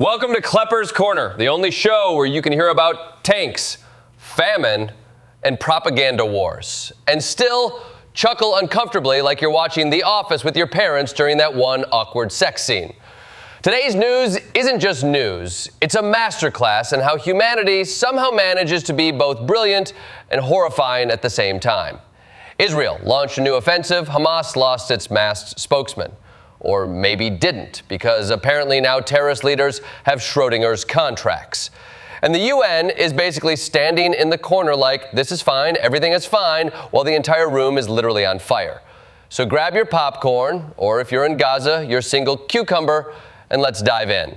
Welcome to Kleppers Corner, the only show where you can hear about tanks, famine, and propaganda wars, and still chuckle uncomfortably like you're watching The Office with your parents during that one awkward sex scene. Today's news isn't just news, it's a masterclass in how humanity somehow manages to be both brilliant and horrifying at the same time. Israel launched a new offensive, Hamas lost its masked spokesman. Or maybe didn't, because apparently now terrorist leaders have Schrodinger's contracts. And the UN is basically standing in the corner like, this is fine, everything is fine, while the entire room is literally on fire. So grab your popcorn, or if you're in Gaza, your single cucumber, and let's dive in.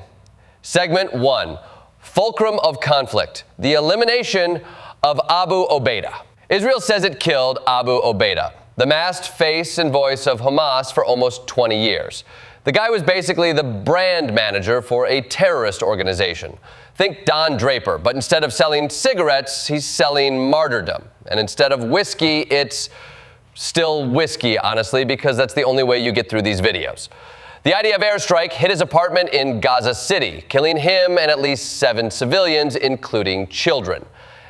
Segment 1, Fulcrum of Conflict, the elimination of Abu Obeida. Israel says it killed Abu Obeida, the masked face and voice of Hamas for almost 20 years. The guy was basically the brand manager for a terrorist organization. Think Don Draper, but instead of selling cigarettes, he's selling martyrdom. And instead of whiskey, it's still whiskey, honestly, because that's the only way you get through these videos. The IDF airstrike hit his apartment in Gaza City, killing him and at least 7 civilians, including children.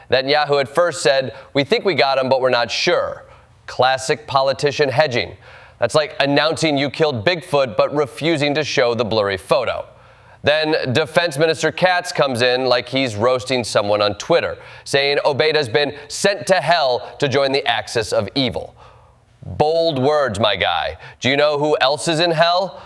Netanyahu at first said, "We think we got him, but we're not sure." Classic politician hedging. That's like announcing you killed Bigfoot but refusing to show the blurry photo. Then Defense Minister Katz comes in like he's roasting someone on Twitter, saying Obeida's been sent to hell to join the axis of evil. Bold words, my guy. Do you know who else is in hell?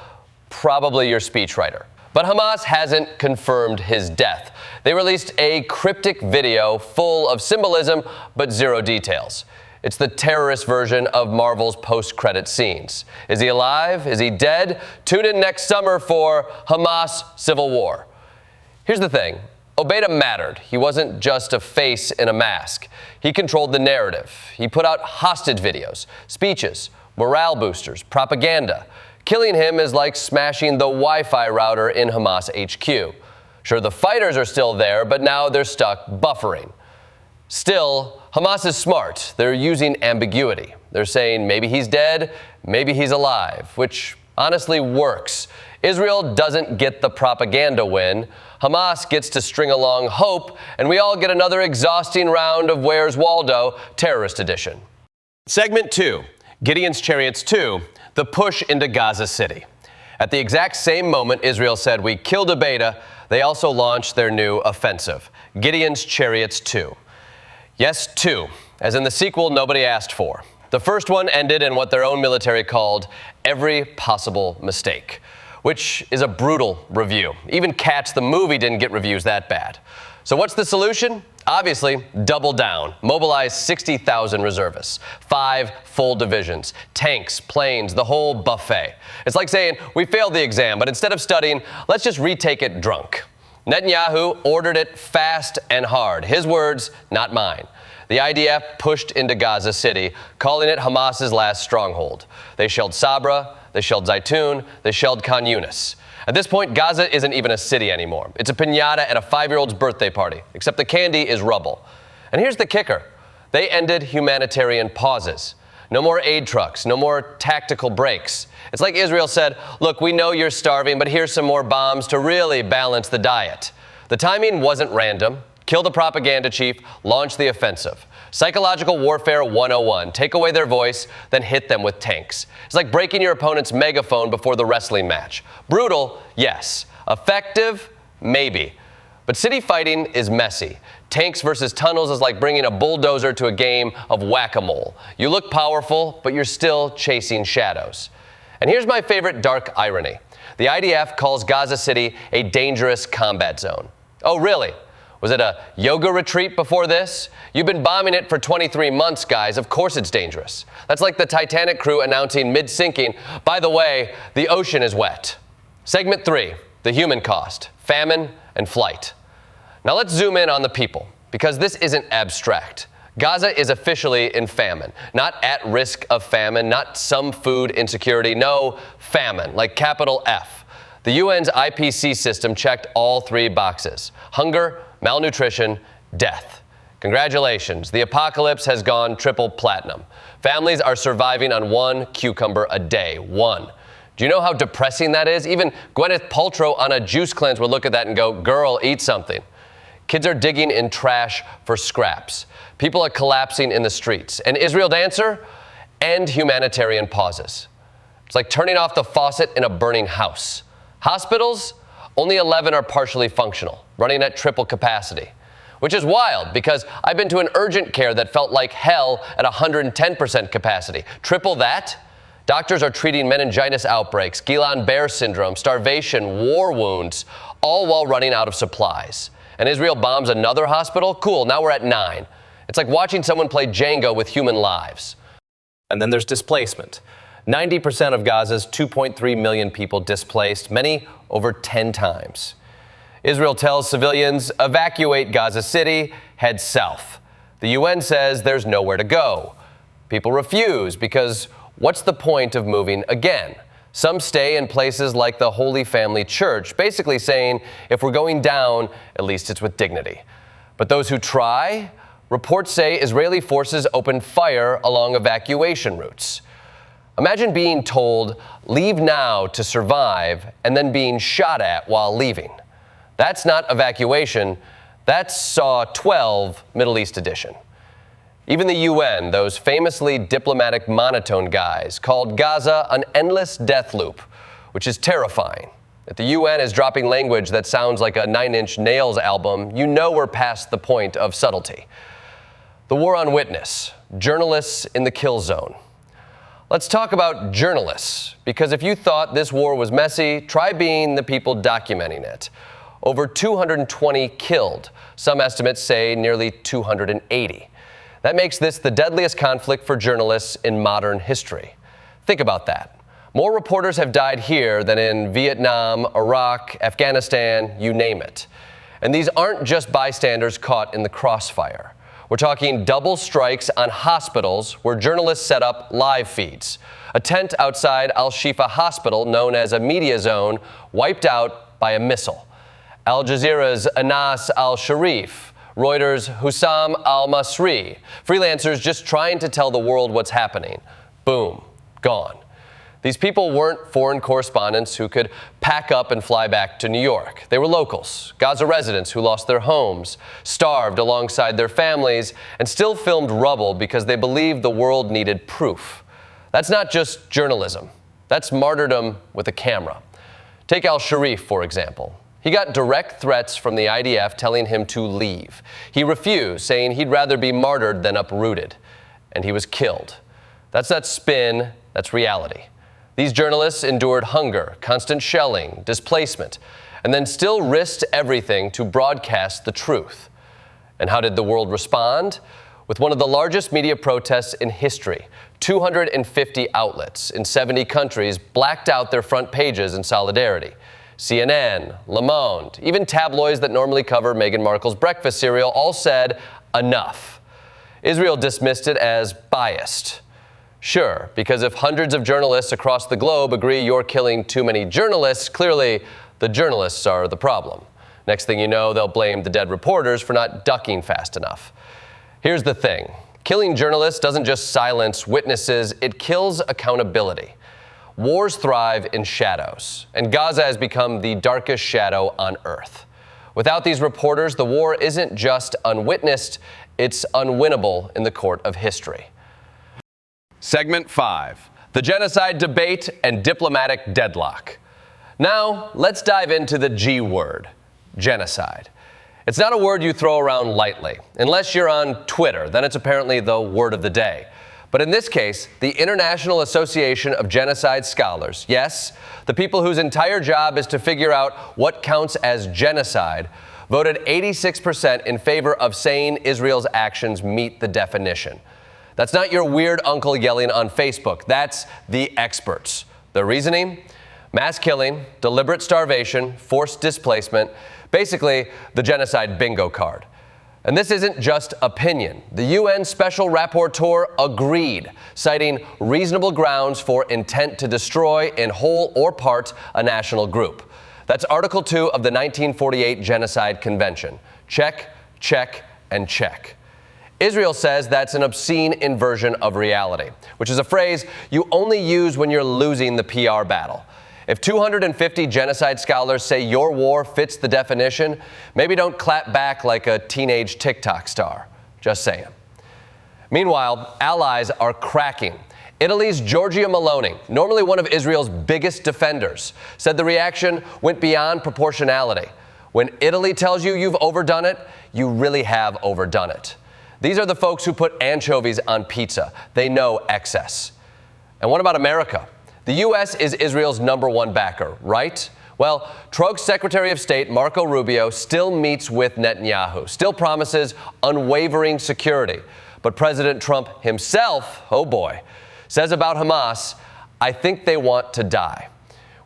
Probably your speechwriter. But Hamas hasn't confirmed his death. They released a cryptic video full of symbolism but zero details. It's the terrorist version of Marvel's post-credit scenes. Is he alive? Is he dead? Tune in next summer for Hamas Civil War. Here's the thing. Obeida mattered. He wasn't just a face in a mask. He controlled the narrative. He put out hostage videos, speeches, morale boosters, propaganda. Killing him is like smashing the Wi-Fi router in Hamas HQ. Sure, the fighters are still there, but now they're stuck buffering. Still, Hamas is smart. They're using ambiguity. They're saying maybe he's dead, maybe he's alive, which honestly works. Israel doesn't get the propaganda win. Hamas gets to string along hope, and we all get another exhausting round of Where's Waldo, terrorist edition. Segment 2, Gideon's Chariots 2, the push into Gaza City. At the exact same moment Israel said we killed Obeida, they also launched their new offensive, Gideon's Chariots 2. Yes, 2, as in the sequel nobody asked for. The first one ended in what their own military called every possible mistake, which is a brutal review. Even Cats the movie didn't get reviews that bad. So what's the solution? Obviously, double down. Mobilize 60,000 reservists, 5 full divisions, tanks, planes, the whole buffet. It's like saying, we failed the exam, but instead of studying, let's just retake it drunk. Netanyahu ordered it fast and hard. His words, not mine. The IDF pushed into Gaza City, calling it Hamas's last stronghold. They shelled Sabra, they shelled Zaytun, they shelled Khan Yunis. At this point, Gaza isn't even a city anymore. It's a piñata at a 5-year-old's birthday party, except the candy is rubble. And here's the kicker. They ended humanitarian pauses. No more aid trucks, no more tactical breaks. It's like Israel said, look, we know you're starving, but here's some more bombs to really balance the diet. The timing wasn't random. Kill the propaganda chief, launch the offensive. Psychological warfare 101. Take away their voice, then hit them with tanks. It's like breaking your opponent's megaphone before the wrestling match. Brutal, yes. Effective, maybe. But city fighting is messy. Tanks versus tunnels is like bringing a bulldozer to a game of whack-a-mole. You look powerful, but you're still chasing shadows. And here's my favorite dark irony. The IDF calls Gaza City a dangerous combat zone. Oh, really? Was it a yoga retreat before this? You've been bombing it for 23 months, guys. Of course it's dangerous. That's like the Titanic crew announcing mid-sinking, by the way, the ocean is wet. Segment 3, the human cost, famine and flight. Now let's zoom in on the people, because this isn't abstract. Gaza is officially in famine, not at risk of famine, not some food insecurity, no, famine, like capital F. The UN's IPC system checked all 3 boxes: hunger, malnutrition, death. Congratulations, the apocalypse has gone triple platinum. Families are surviving on 1 cucumber a day, 1. Do you know how depressing that is? Even Gwyneth Paltrow on a juice cleanse would look at that and go, girl, eat something. Kids are digging in trash for scraps. People are collapsing in the streets. And Israel's answer? End humanitarian pauses. It's like turning off the faucet in a burning house. Hospitals? Only 11 are partially functional, running at triple capacity. Which is wild, because I've been to an urgent care that felt like hell at 110% capacity. Triple that? Doctors are treating meningitis outbreaks, Guillain-Barré syndrome, starvation, war wounds, all while running out of supplies. And Israel bombs another hospital? Cool, now we're at 9. It's like watching someone play Jenga with human lives. And then there's displacement. 90% of Gaza's 2.3 million people displaced, many over 10 times. Israel tells civilians, evacuate Gaza City, head south. The UN says there's nowhere to go. People refuse because what's the point of moving again? Some stay in places like the Holy Family Church, basically saying if we're going down, at least it's with dignity. But those who try, reports say Israeli forces opened fire along evacuation routes. Imagine being told, leave now to survive, and then being shot at while leaving. That's not evacuation, that's Saw 12, Middle East edition. Even the UN, those famously diplomatic monotone guys, called Gaza an endless death loop, which is terrifying. If the UN is dropping language that sounds like a Nine Inch Nails album, you know we're past the point of subtlety. The war on witness, journalists in the kill zone. Let's talk about journalists, because if you thought this war was messy, try being the people documenting it. Over 220 killed. Some estimates say nearly 280. That makes this the deadliest conflict for journalists in modern history. Think about that. More reporters have died here than in Vietnam, Iraq, Afghanistan, you name it. And these aren't just bystanders caught in the crossfire. We're talking double strikes on hospitals where journalists set up live feeds. A tent outside Al-Shifa Hospital, known as a media zone, wiped out by a missile. Al Jazeera's Anas al-Sharif, Reuters' Hussam al-Masri, freelancers just trying to tell the world what's happening. Boom, gone. These people weren't foreign correspondents who could pack up and fly back to New York. They were locals, Gaza residents who lost their homes, starved alongside their families, and still filmed rubble because they believed the world needed proof. That's not just journalism. That's martyrdom with a camera. Take al-Sharif, for example. He got direct threats from the IDF telling him to leave. He refused, saying he'd rather be martyred than uprooted. And he was killed. That's not spin, that's reality. These journalists endured hunger, constant shelling, displacement, and then still risked everything to broadcast the truth. And how did the world respond? With one of the largest media protests in history. 250 outlets in 70 countries blacked out their front pages in solidarity. CNN, Le Monde, even tabloids that normally cover Meghan Markle's breakfast cereal all said, enough. Israel dismissed it as biased. Sure, because if hundreds of journalists across the globe agree you're killing too many journalists, clearly the journalists are the problem. Next thing you know, they'll blame the dead reporters for not ducking fast enough. Here's the thing. Killing journalists doesn't just silence witnesses, it kills accountability. Wars thrive in shadows, and Gaza has become the darkest shadow on earth. Without these reporters, the war isn't just unwitnessed, it's unwinnable in the court of history. Segment 5, the genocide debate and diplomatic deadlock. Now, let's dive into the G word, genocide. It's not a word you throw around lightly, unless you're on Twitter, then it's apparently the word of the day. But in this case, the International Association of Genocide Scholars, yes, the people whose entire job is to figure out what counts as genocide, voted 86% in favor of saying Israel's actions meet the definition. That's not your weird uncle yelling on Facebook. That's the experts. The reasoning? Mass killing, deliberate starvation, forced displacement, basically the genocide bingo card. And this isn't just opinion. The UN Special Rapporteur agreed, citing reasonable grounds for intent to destroy in whole or part a national group. That's Article 2 of the 1948 Genocide Convention. Check, check, and check. Israel says that's an obscene inversion of reality, which is a phrase you only use when you're losing the PR battle. If 250 genocide scholars say your war fits the definition, maybe don't clap back like a teenage TikTok star. Just saying. Meanwhile, allies are cracking. Italy's Giorgia Meloni, normally one of Israel's biggest defenders, said the reaction went beyond proportionality. When Italy tells you you've overdone it, you really have overdone it. These are the folks who put anchovies on pizza. They know excess. And what about America? The U.S. is Israel's #1 backer, right? Well, Trump's Secretary of State, Marco Rubio, still meets with Netanyahu, still promises unwavering security. But President Trump himself, oh boy, says about Hamas, "I think they want to die,"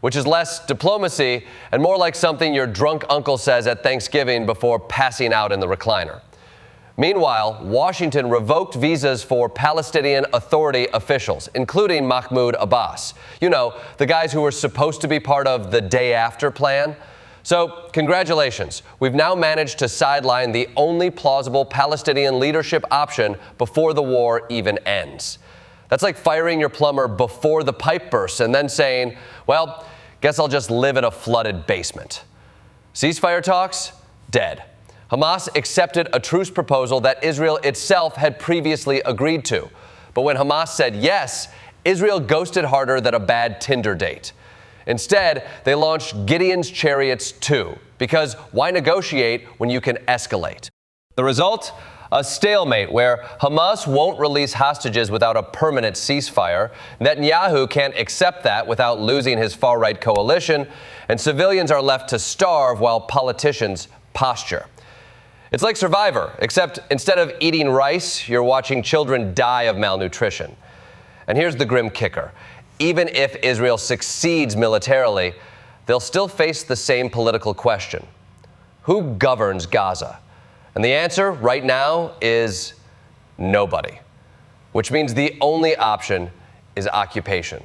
which is less diplomacy and more like something your drunk uncle says at Thanksgiving before passing out in the recliner. Meanwhile, Washington revoked visas for Palestinian Authority officials, including Mahmoud Abbas. You know, the guys who were supposed to be part of the day after plan. So, congratulations. We've now managed to sideline the only plausible Palestinian leadership option before the war even ends. That's like firing your plumber before the pipe bursts and then saying, well, guess I'll just live in a flooded basement. Ceasefire talks? Dead. Hamas accepted a truce proposal that Israel itself had previously agreed to. But when Hamas said yes, Israel ghosted harder than a bad Tinder date. Instead, they launched Gideon's Chariots 2, because why negotiate when you can escalate? The result? A stalemate where Hamas won't release hostages without a permanent ceasefire, Netanyahu can't accept that without losing his far-right coalition, and civilians are left to starve while politicians posture. It's like Survivor, except instead of eating rice, you're watching children die of malnutrition. And here's the grim kicker. Even if Israel succeeds militarily, they'll still face the same political question. Who governs Gaza? And the answer right now is nobody, which means the only option is occupation.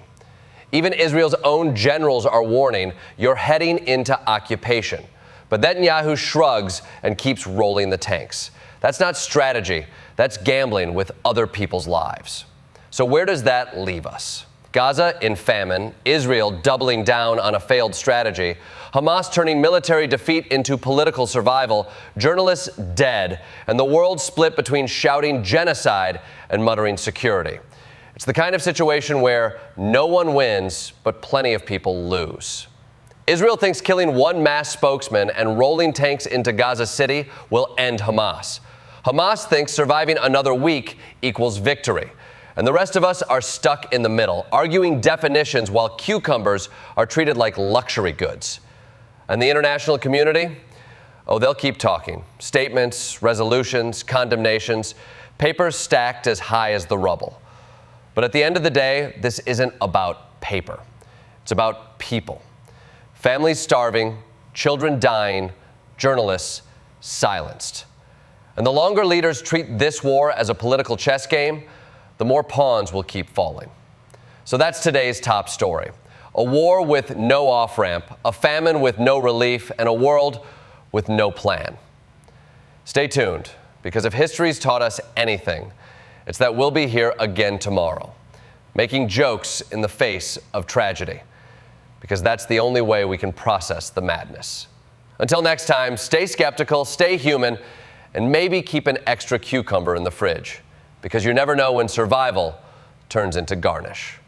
Even Israel's own generals are warning, you're heading into occupation. But Netanyahu shrugs and keeps rolling the tanks. That's not strategy. That's gambling with other people's lives. So where does that leave us? Gaza in famine, Israel doubling down on a failed strategy, Hamas turning military defeat into political survival, journalists dead, and the world split between shouting genocide and muttering security. It's the kind of situation where no one wins, but plenty of people lose. Israel thinks killing one mass spokesman and rolling tanks into Gaza City will end Hamas. Hamas thinks surviving another week equals victory. And the rest of us are stuck in the middle, arguing definitions while cucumbers are treated like luxury goods. And the international community? Oh, they'll keep talking. Statements, resolutions, condemnations, papers stacked as high as the rubble. But at the end of the day, this isn't about paper. It's about people. Families starving, children dying, journalists silenced. And the longer leaders treat this war as a political chess game, the more pawns will keep falling. So that's today's top story. A war with no off-ramp, a famine with no relief, and a world with no plan. Stay tuned, because if history's taught us anything, it's that we'll be here again tomorrow, making jokes in the face of tragedy. Because that's the only way we can process the madness. Until next time, stay skeptical, stay human, and maybe keep an extra cucumber in the fridge, because you never know when survival turns into garnish.